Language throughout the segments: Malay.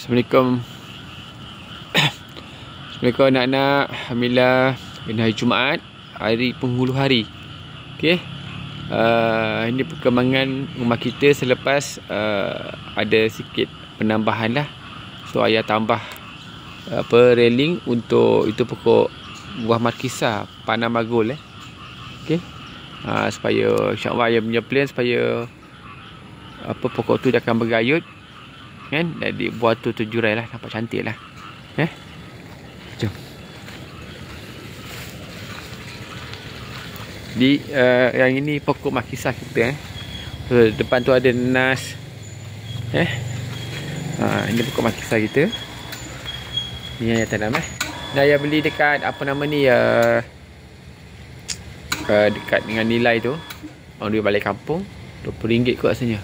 Assalamualaikum. Assalamualaikum anak-anak. Alhamdulillah, ini hari Jumaat, hari penghulu hari. Okey. Ini perkembangan rumah kita selepas ada sikit penambahan lah. So ayah tambah railing untuk itu pokok buah markisa Panama Gold Okey. Supaya insya-Allah ayah punya plan supaya pokok tu dia akan bergayut kan, jadi buah tu terjurai lah, nampak cantik lah. Jom. Di yang ini pokok markisa kita so, depan tu ada nanas. Ini pokok markisa kita. Ni yang tanam Dah ayah beli dekat apa nama ni dekat dengan nilai tu. Orang dia balik kampung RM20 kot rasanya.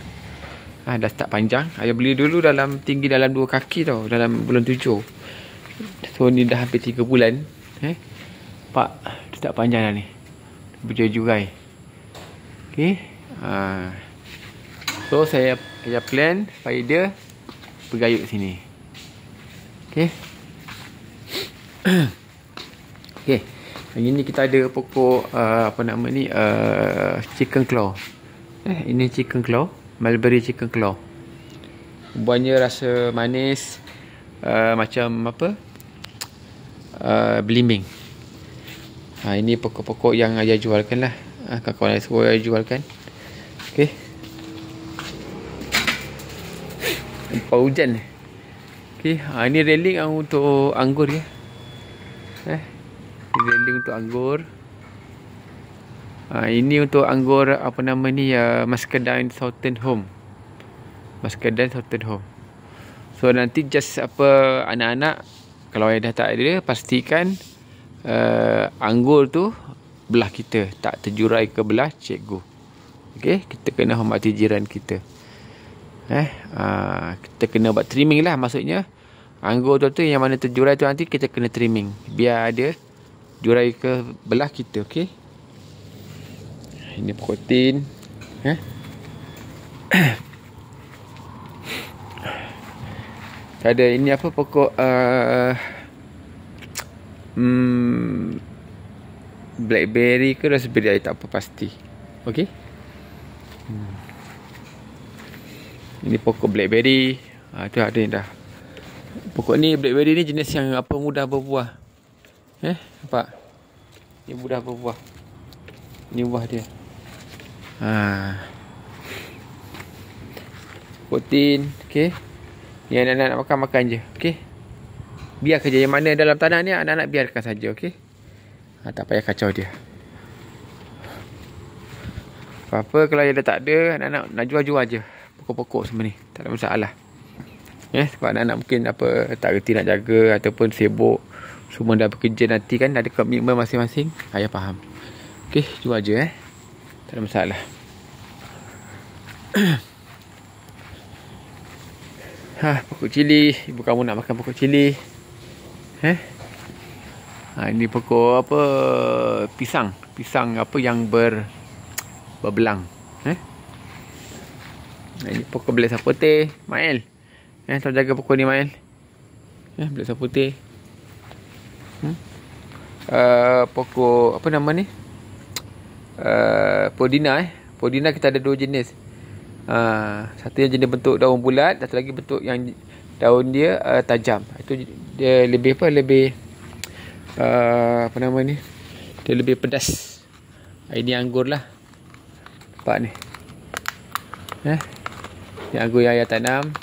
Dah start panjang. Ayah beli dulu dalam tinggi dalam 2 kaki tau, dalam bulan 7. So ni dah hampir 3 bulan. Pak, start panjang dah ni. Berjurai-jurai. Okey. So saya plan supaya dia bergayut sini. Okey. Okey. Yang ini kita ada pokok apa nama ni chicken claw. Ini chicken claw, mulberry chicken claw. Buahnya rasa manis, macam apa? Belimbing. Ini pokok-pokok yang ayah jualkan lah. Kawan-kawan semua ayah jualkan. Okey. Nampak hujan. Okey. Ini railing untuk anggur ya. Railing untuk anggur. Ini untuk anggur apa nama ni Muscadine Southern Home. Muscadine Southern Home. So nanti just apa anak-anak, kalau ayah dah tak ada, pastikan anggur tu belah kita, tak terjurai ke belah cikgu. Okey, kita kena hormati jiran kita. Kita kena buat trimming lah, maksudnya anggur tu yang mana terjurai tu nanti kita kena trimming biar ada jurai ke belah kita. Okey. Ini pokok tin. Ada ini apa pokok blackberry ke raspberry, tak apa pasti. Okey. Ini pokok blackberry. Tu ada dah. Pokok ni blackberry ni jenis yang apa mudah berbuah. Nampak? Ini mudah berbuah. Ini buah dia. Protein. Okey. Ni anak-anak nak makan je. Okey. Biar kerja yang mana dalam tanah ni anak-anak biarkan saja. Okey. Tak payah kacau dia. Apa-apa kalau dia dah tak ada, anak-anak nak jual-jual je pokok-pokok semua ni. Tak ada masalah. Sebab anak-anak mungkin apa tak reti nak jaga ataupun sibuk, semua dah bekerja nanti kan, ada komitmen masing-masing. Ayah faham. Okey, jual je tak ada masalah. Pokok cili. Ibu kamu nak makan pokok cili. Ini pokok apa? Pisang. Pisang apa yang berbelang. Ini pokok belesa putih. Mael. Tolong jaga pokok ni Mael. Belesa putih. Pokok apa nama ni? Podina Podina kita ada 2 jenis. Satu yang jenis bentuk daun bulat, satu lagi bentuk yang daun dia tajam. Itu dia lebih lebih apa nama ni? Dia lebih pedas. Ini anggur lah. Nampak ni. Ini anggur yang ayah tanam.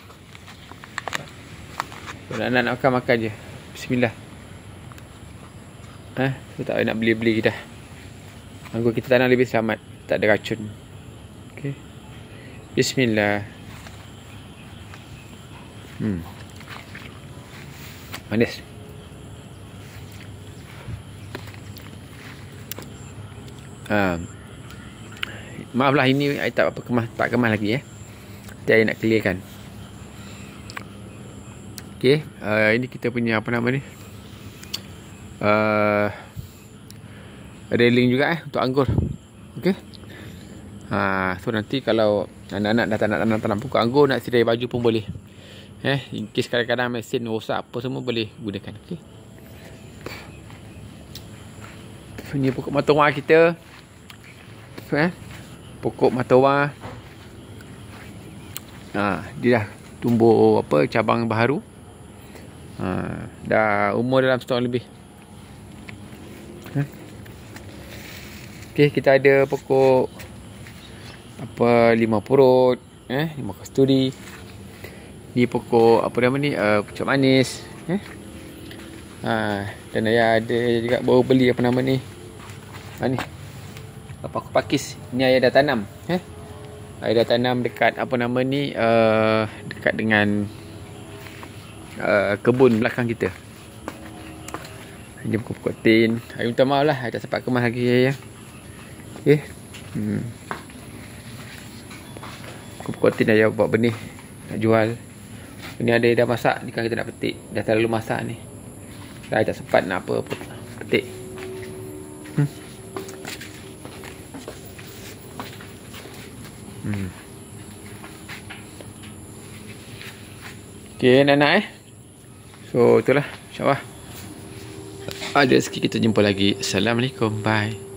Anak-anak makan je. Bismillah. So tak payah nak beli-beli dah. Anggur kita tanam lebih selamat, tak ada racun. Okey. Bismillah. Manis. Maaflah ini saya tak apa kemas lagi Nanti saya nak clearkan. Okey, ini kita punya apa nama ni? Railing juga untuk anggur. Okey. So nanti kalau anak-anak dah tak nak tanam pokok anggur, nak sidai baju pun boleh. In case kadang-kadang mesin rosak apa semua boleh gunakan. Okey. Ini pokok mawar kita. Pokok mawar. Dia dah tumbuh cabang baharu. Dah umur dalam setahun lebih. Okey, kita ada pokok limau purut, limau kasturi. Ni pokok pucuk manis, dan ayah ada juga baru beli ni. Ni aku pakis. Ni ayah dah tanam, ayah dah tanam dekat dekat dengan kebun belakang kita. Ini pokok tin. Ayah minta maaf lah, ayah tak sempat kemas lagi ayah. Okey. Pokok tin ayah buat benih nak jual. Ini ada dah masak. Ni kan kita nak petik. Dah terlalu masak ni. Saya tak sempat nak petik. Okey, anak-anak So itulah, insyaAllah ada rezeki kita jumpa lagi. Assalamualaikum. Bye.